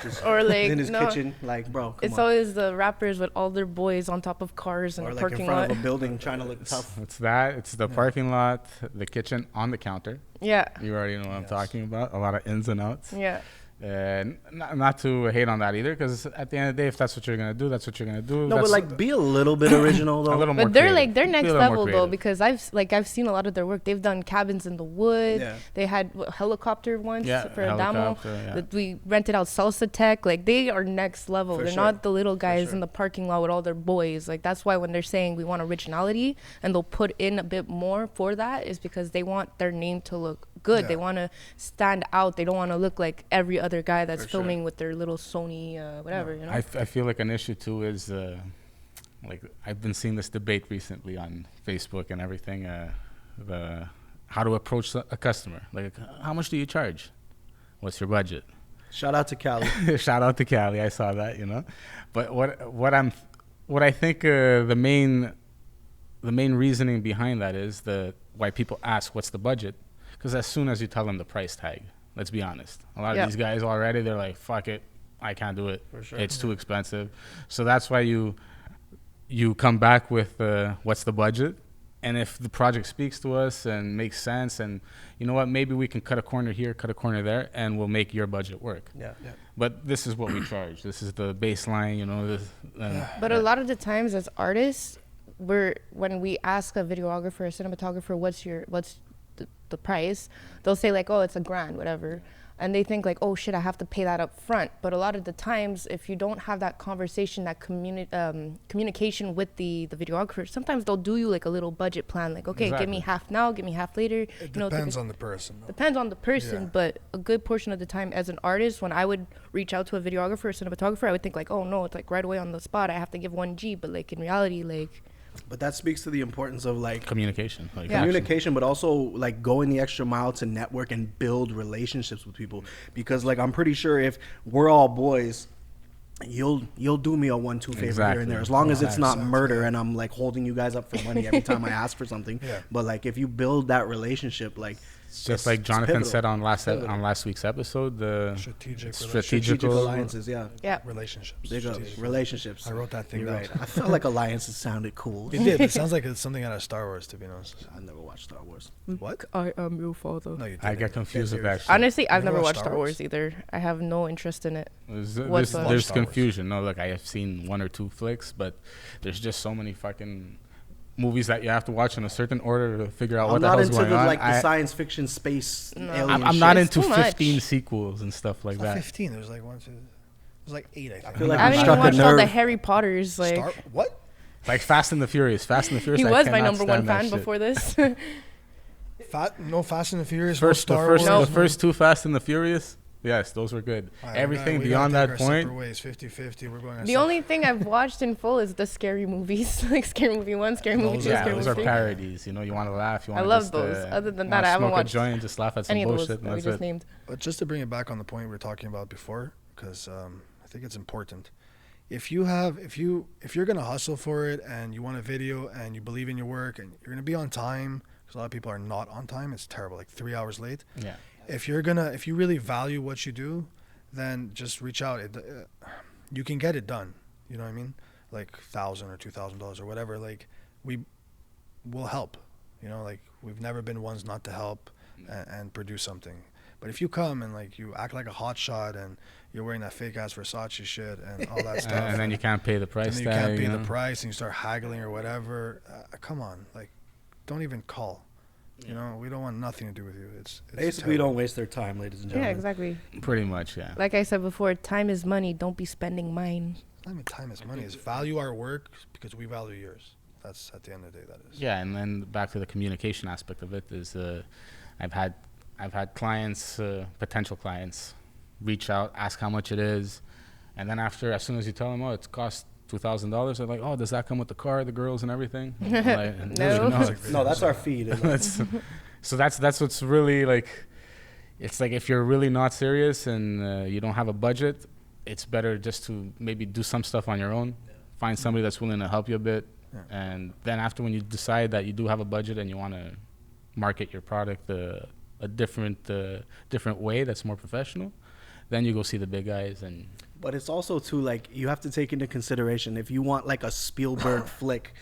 Just Or like, in his no, kitchen, like, bro, come it's on. always the rappers with all their boys on top of cars in Or a like in parking front lot. of a building trying to look tough. It's that. It's the parking lot, the kitchen, on the counter. Yeah, You already know what I'm Yes. talking about. A lot of ins and outs. yeah. And not to hate on that either, because at the end of the day, if that's what you're gonna do, that's what you're gonna do. No, but That's like be a little bit original though. a little more. But they're creative. like they're Be a next little more level though, creative. because I've seen a lot of their work. They've done cabins in the wood. Yeah. They had helicopter once Yeah, for Adamo. helicopter, yeah. That we rented out Salsa Tech. Like they are next level. For They're sure. not the little guys sure. in the parking lot with all their boys. Like that's why when they're saying we want originality and they'll put in a bit more for that is because they want their name to look good. Yeah. They want to stand out. They don't want to look like every other guy that's For sure. filming with their little Sony whatever. You know. I feel like an issue too is like I've been seeing this debate recently on Facebook and everything. The how to approach a customer. Like, how much do you charge? What's your budget? Shout out to Cali. Shout out to Cali. I saw that, you know. But what I think the main reasoning behind that is why people ask what's the budget, because as soon as you tell them the price tag, let's be honest, a lot Yeah. of these guys already they're like, fuck it, I can't do it. For sure. It's too expensive. So that's why you come back with what's the budget. And if the project speaks to us and makes sense, and you know what, maybe we can cut a corner here, cut a corner there, and we'll make your budget work. Yeah. But this is what we charge. This is the baseline, you know. But a lot of the times as artists, when we ask a videographer, a cinematographer, what's the price, they'll say like, oh, it's $1,000, whatever. And they think like, oh shit, I have to pay that up front. But a lot of the times, if you don't have that conversation, that communication with the videographer, sometimes they'll do you like a little budget plan. Like, okay, give me Exactly. half now, give me half later. It You know, depends on the person. Though. Depends on the person, Yeah. but a good portion of the time as an artist, when I would reach out to a videographer or cinematographer, I would think like, oh no, it's like right away on the spot, I have to give 1G. But like in reality, like But that speaks to the importance of like Communication. Like Yeah. communication, but also like going the extra mile to network and build relationships with people. Because like I'm pretty sure if we're all boys, you'll do me a 1-2 favor here Exactly. and there, as long as it's not Exactly. murder and I'm like holding you guys up for money every time I ask for something. Yeah. But like if you build that relationship, like It's just like Jonathan pivotal. said on Pivotal. last week's episode, the Strategic strategic alliances, yeah. Yeah. relationships. Big up Strategic. relationships. I wrote that thing You're down. right. I felt like alliances sounded cool. It did. It sounds like it's something out of Star Wars, to be honest. I never watched Star Wars. What? I am your father. No, you didn't. I get confused with that shit. Honestly, I've never never watched watched Star Star Wars? Wars either. I have no interest in it. There's Whatsoever. there's Star Wars. confusion. No, look, I have seen 1 or 2 flicks, but there's just so many fucking movies that you have to watch in a certain order to figure out I'm what the not hell's into going the on. like the science fiction space alien I'm shit. not It's into too much. 15 sequels and stuff like It's not that. 15. There's like 1, 2. There's like 8, I think. feel like I haven't struck even a watched all the nerve. Harry Potters. Like What? Like Fast and the Furious. Fast and the Furious. he I was my cannot number one stand that fan shit. before this. No Fast and the Furious. First, no the Star first, Wars. the first 2 Fast and the Furious. Yes, those were good. All right, Everything we gotta beyond take that our point. separate ways, 50-50. We're going. The only thing I've watched in full is the scary movies, like Scary Movie 1, Scary Movie 2, Yeah, Scary those Movie are 3. parodies. You know, you want to laugh. You want I to love just, those. Other than wanna that, I haven't smoke watched a joint and just laugh at some Any of those bullshit. that we And just that's it. named. But just to bring it back on the point we were talking about before, because I think it's important. If you're gonna hustle for it and you want a video and you believe in your work and you're gonna be on time, because a lot of people are not on time. It's terrible, like 3 hours late. Yeah. If you really value what you do, then just reach out. You can get it done. You know what I mean? Like $1,000 or $2,000 or whatever. Like we will help. You know, like we've never been ones not to help and produce something. But if you come and like you act like a hotshot and you're wearing that fake ass Versace shit and all that stuff, And then you can't pay the and price then tag. you can't pay you the know? price and you start haggling or whatever. Come on, like don't even call. You know, we don't want nothing to do with you. It's Basically, terrible. don't waste their time, ladies and Yeah, gentlemen. exactly. Pretty much, yeah. Like I said before, time is money. Don't be spending mine. I mean, time is money. It's value our work because we value yours. That's at the end of the day. That is. Yeah, and then back to the communication aspect of it is, I've had clients, potential clients, reach out, ask how much it is, and then after, as soon as you tell them, oh, it's cost $2,000, they're like, oh, does that come with the car, the girls, and everything? I'm like, No. No, that's our feed. So that's what's really like. It's like if you're really not serious and you don't have a budget, it's better just to maybe do some stuff on your own. Find somebody that's willing to help you a bit, and then after when you decide that you do have a budget and you want to market your product a different way that's more professional, then you go see the big guys and. But it's also too like you have to take into consideration if you want like a Spielberg flick,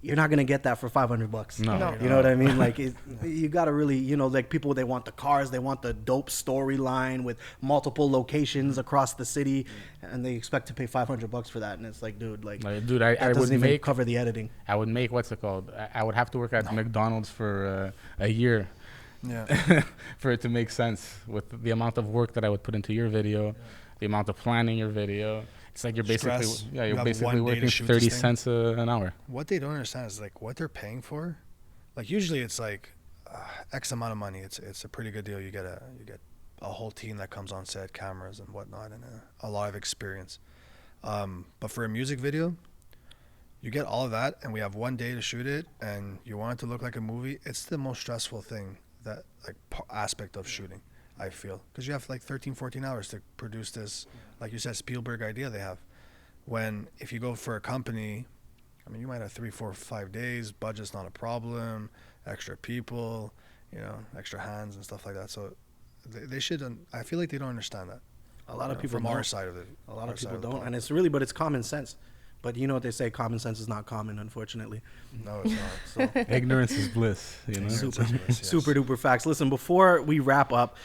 you're not gonna get that for $500. No. No. You know what I mean? Like you gotta really, you know, like people, they want the cars, they want the dope storyline with multiple locations across the city, and they expect to pay $500 for that. And it's like, dude, like Dude, I that would doesn't even make cover the editing. I would make what's it called? I would have to work at McDonald's for a year Yeah. for it to make sense with the amount of work that I would put into your video, the amount of planning your video. It's like you're basically Stress. You you're have basically 1 day to working shoot 30 this thing. cents an hour. What they don't understand is like what they're paying for. Like usually it's like X amount of money. It's a pretty good deal. You get a whole team that comes on set, cameras and whatnot, and a lot of experience. But for a music video, you get all of that, and we have 1 day to shoot it, and you want it to look like a movie. It's the most stressful thing, that like aspect of shooting, I feel, because you have like 13-14 hours to produce this, like you said, Spielberg idea they have. When if you go for a company, I mean, you might have 3, 4, 5 days. Budget's not a problem. Extra people, you know, extra hands and stuff like that. So they should. I feel like they don't understand that. A lot of people from our don't. side of it. A lot our of side people the don't, pond. and it's really, but it's common sense. But you know what they say, common sense is not common, unfortunately. No, it's not. So Ignorance is bliss, you know. Ignorance super, is bliss, yes. super duper facts. Listen, before we wrap up,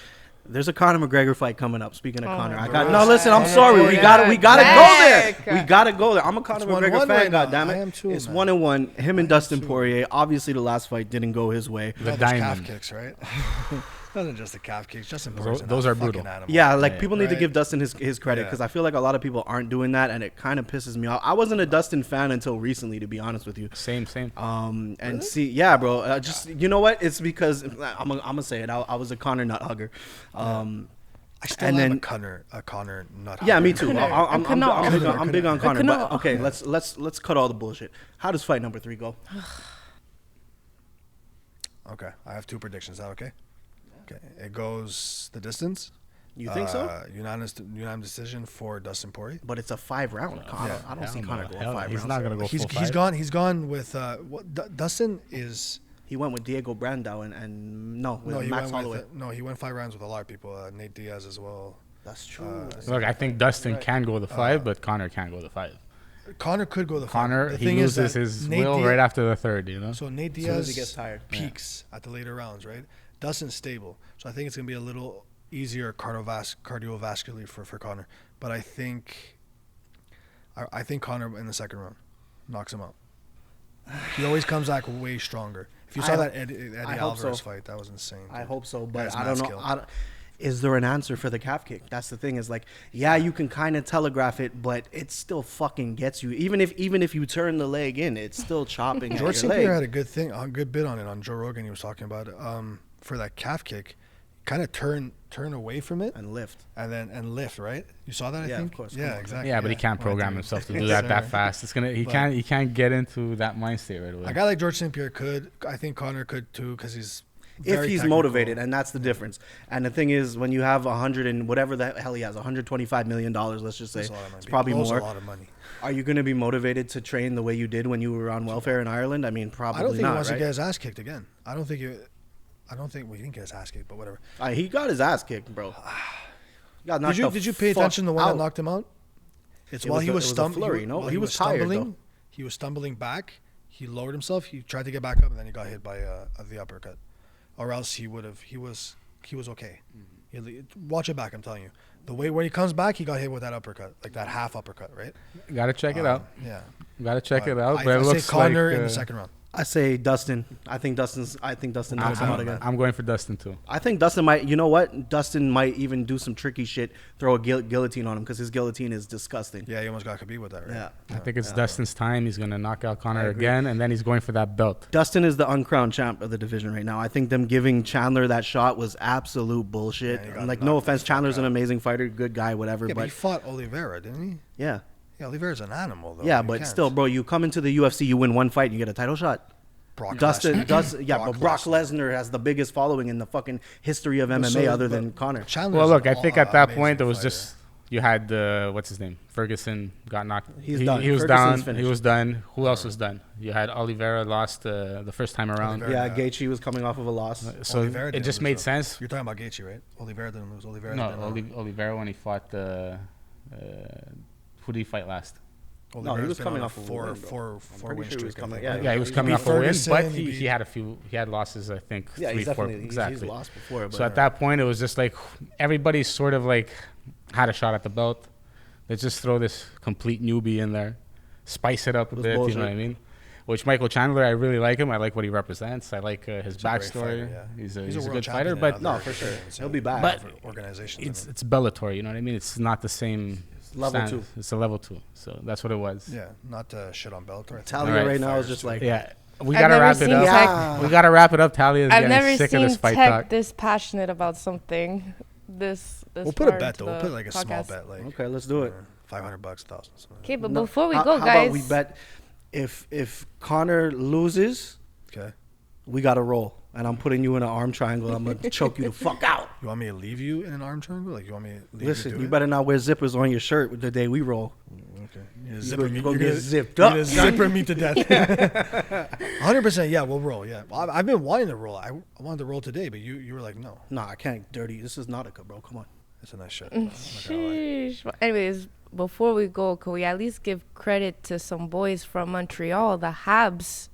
there's a Conor McGregor fight coming up. Speaking of Conor, my I got gosh. no. Listen, I'm sorry. We Yeah. gotta go there. Back. We gotta go there. I'm a Conor It's 1-1 McGregor fan. right now. Goddammit. I am too, It's man. 1-1. Him and Dustin too. Poirier. Obviously, the last fight didn't go his way. The No, there's calf diamond. kicks, right? Wasn't just the calf kicks. Justin Those- Poirier's those a are fucking brutal. animal. Yeah, like Yeah. people need to Right. give Dustin his credit, Yeah. because I feel like a lot of people aren't doing that, and it kind of pisses me off. I wasn't a Dustin fan until recently, to be honest with you. Same. And see, yeah, bro. Just you know what? It's because I'm gonna say it. I was a Conor nut hugger. I still And have then- a Connor nut. Yeah, me hugger. too. I'm big on Connor. But okay, let's cut all the bullshit. How does fight number 3 go? Okay, I have 2 predictions. Is that okay? Okay, it goes the distance. You think so? Unanimous decision for Dustin Poirier. But it's a 5 round. I don't see Hell Connor no. going Hell no. 5 He's rounds. not gonna go full He's fight. gone with Dustin is. He went with Diego Brandao and with Max Holloway. He went 5 rounds with a lot of people. Nate Diaz as well. That's true. Look, I think Dustin can go the 5, but Connor can't go the 5. Connor could go the 5. Connor, The he thing is loses that his Nate will Diaz- right after the 3rd, you know? So Nate As soon as Diaz he gets tired. peaks at the later rounds, right? Dustin's stable, so I think it's gonna be a little easier cardiovascularly for Connor. But I think Connor in the 2nd round knocks him out. He always comes back way stronger. If you saw that Eddie hope Alvarez so. fight, that was insane. I dude. hope so, That but is I don't mad know. skill. Is there an answer for the calf kick? That's the thing. Is like, yeah, you can kind of telegraph it, but it still fucking gets you. Even if you turn the leg in, it's still chopping. George at St. your Pierre leg. had a good bit on it on Joe Rogan. He was talking about it. For that calf kick, kind of turn away from it And lift. and lift. Right? You saw that? I Yeah, of think. course. Yeah, Come on. exactly. Yeah, but he can't Well, program dude. himself to do Yes, that sir. fast. He But- can't get into that mind state right away. A guy like George St. Pierre could. I think Connor could too, because he's If very he's technical. motivated, and that's the difference. And the thing is, when you have 100 and whatever the hell he has, $125 million, let's just say, That's a lot of money. it's probably Blows more. a lot of money. Are you going to be motivated to train the way you did when you were on welfare in Ireland? I mean, probably I don't think not, he wants right? to get his ass kicked again. I don't think. Well, he didn't get his ass kicked, but whatever. He got his ass kicked, bro. Got knocked Did you pay fuck attention to the one out. that knocked him out? It's It while was he a- was it was a stumbling. flurry, no? While He was tired, stumbling. though. He was stumbling back. He lowered himself. He tried to get back up, and then he got hit by the uppercut, or else he would have. He was okay. Watch it back. I'm telling you. The way when he comes back, he got hit with that uppercut, like that half uppercut, right? Gotta check it out. Yeah. Gotta check it out. I But it say looks Connor like in the 2nd round. I say Dustin. I think Dustin knocks him out again. I'm going for Dustin too. I think Dustin might. You know what? Dustin might even do some tricky shit. Throw a guillotine on him because his guillotine is disgusting. Yeah, he almost got Khabib with that, right? Yeah. I think it's Dustin's time. He's gonna knock out Connor again, and then he's going for that belt. Dustin is the uncrowned champ of the division right now. I think them giving Chandler that shot was absolute bullshit. Yeah, he got Like, no knocked the offense, fuck Chandler's an out. amazing fighter, good guy, whatever. Yeah, but but he fought Oliveira, didn't he? yeah, Yeah, Oliveira's an animal, though. yeah, You but can't. still, bro, you come into the UFC, you win one fight, you get a title shot. Brock Dustin, Lesnar. but Brock Lesnar has the biggest following in the fucking history of MMA So, other but than Connor. Chandler's Well, look, an I think at that point amazing it was fighter. just you had what's his name, Ferguson got knocked. He's he, done. He was Ferguson's down. finished. He was done. Who else was done? You had Oliveira lost the first time around. Oliveira. Yeah, Gaethje was coming off of a loss. So Oliveira it didn't just lose, made though. sense. You're talking about Gaethje, right? Oliveira didn't lose. Oliveira No, didn't. Oliveira when he fought who did he fight last? No, he was coming off of a four win, bro. four I'm win pretty sure he was streak. I coming- think, yeah, right? Yeah, he was He coming beat off a win, Ferguson, but he beat- he had losses. I think Yeah, 3, he's 4 definitely exactly. he's lost before. But So at that point, it was just like everybody sort of like had a shot at the belt. Let's just throw this complete newbie in there, spice it up a was bit. You bullshit. know what I mean? Which Michael Chandler, I really like him. I like what he represents. I like his He's a great backstory. fighter, yeah. He's a world good champion fighter, in but other No, for sure. divisions, He'll be back. But organizations. it's Bellator. You know what I mean? It's not the same level standard. 2. It's a level 2. So that's what it was. yeah, not to shit on Bellator. Talia Alright, right now is fighters just too. like, Yeah. We I've gotta never wrap it seen up. Tech- We gotta wrap it up. Talia is I've getting never sick of seen this fight Tech talk. this passionate about something. This We'll put a far bet into though. We'll the put like a small podcast. bet, like okay, let's do it. $500, 1,000. Okay, but No, before we how- go, how guys, about we bet if Connor loses, Okay. we got to roll. And I'm putting you in an arm triangle. I'm gonna choke you the fuck out. You want me to leave you in an arm triangle? Like you want me to leave Listen, you? you better not wear zippers on your shirt the day we roll. Okay. You gonna get zipped up. Zipper me to death. 100%. Yeah, we'll roll. Yeah, well, I've been wanting to roll. I wanted to roll today, but you were like, no. Nah, I can't dirty. This is Nautica, bro. Come on. It's a nice shit. I'm not gonna lie. sheesh. But anyways, before we go, can we at least give credit to some boys from Montreal, the Habs?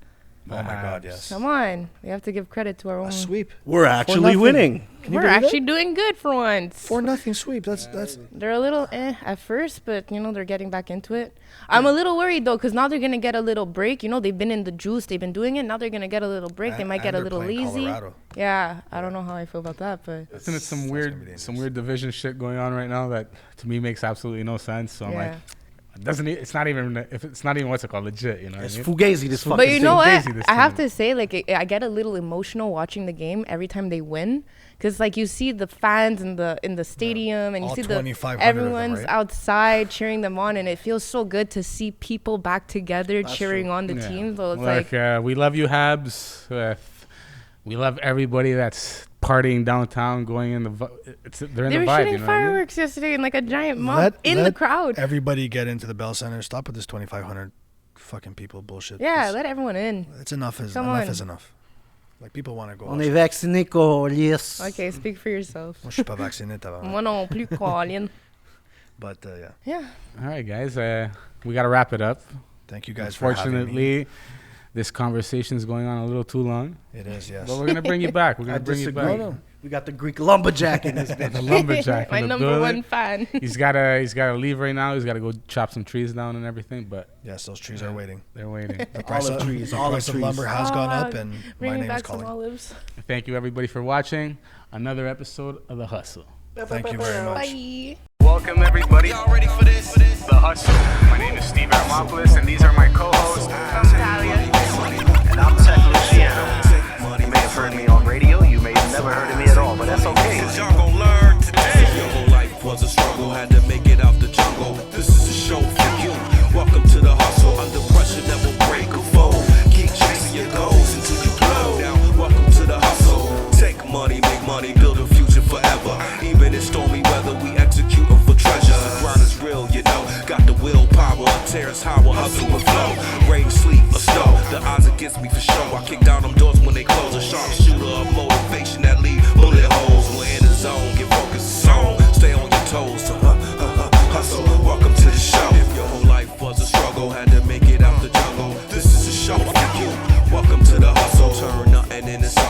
Oh my God, yes. Come on, we have to give credit to our own. A sweep. We're actually 4-0. winning. Can you We're believe actually doing good for once. 4-0 sweep. That's They're a little at first, but they're getting back into it. I'm a little worried though, because now they're gonna get a little break. They've been in the juice, they've been doing it. Now they're gonna get a little break. They might get a they're little playing lazy. Colorado. Yeah, I don't know how I feel about that, but Isn't it some That's gonna be weird, dangerous. some weird division shit going on right now that to me makes absolutely no sense? So I'm like, yeah. It's not even what's it called, legit. You know, It's what I mean? fugazi. This fucking. But you know what? Fugazi, this I have team. to say, like, I get a little emotional watching the game every time they win, because like you see the fans in the stadium, and you All see 2,500 of them, everyone's right? outside cheering them on, and it feels so good to see people back together cheering on the Yeah. team. So it's Like, like we love you, Habs. We love everybody that's partying downtown, going in they're in they the were vibe. shooting You know what I mean? fireworks yesterday in like a giant mob in the crowd. Everybody get into the Bell Center. Stop with this 2,500 fucking people bullshit. Yeah, let everyone in. It's enough. Come Enough on. is enough. Like, people want to go. On est vacciné, yes. Okay, speak for yourself. Moi, je suis pas vacciné, tabarnak. Moi non plus, Colin. But yeah, Yeah. All right, guys. We got to wrap it up. thank you guys for having me. Unfortunately, this conversation is going on a little too long. It is, yes. But we're going to bring you back. We're I going to bring you disagree. back. We got the Greek lumberjack in this bitch. The lumberjack. My in the number building. one fan. He's gotta leave right now. He's gotta go chop some trees down and everything. But Yes, those trees are waiting. they're waiting. The price Olive of trees, the olive price of trees. lumber has gone up, and my Bringing name is back some calling. olives. Thank you everybody for watching another episode of The Hustle. Thank you very much. Bye. Welcome everybody. Y'all ready for this? The Hustle. My name is Steve Aramopoulos, and these are my co-hosts. And I'm Tech Luciano. You may have heard me on radio, you may have never heard of me at all, but that's okay. Cause y'all gon' learn today. Your whole life was a struggle, had to make it out the jungle. This is a show for you. Welcome to the hustle, under pressure that will break a foe. Keep chasing your goals until you blow. Now, welcome to the hustle. Take money, make money, build a future forever. Even in stormy weather, we execute for treasure. The grind is real, you know. Got the willpower, Terrence Howard, hustle and flow. Rain, sleet, or snow, the odds against me for sure. I kick down them doors when they close. A sharp shooter of motivation that leave bullet holes. We're in the zone, get focused, zone. Stay on your toes. Hustle, welcome to the show. If your whole life was a struggle, had to make it out the jungle. This is a show for you. Welcome to the hustle. Turn nothing into something.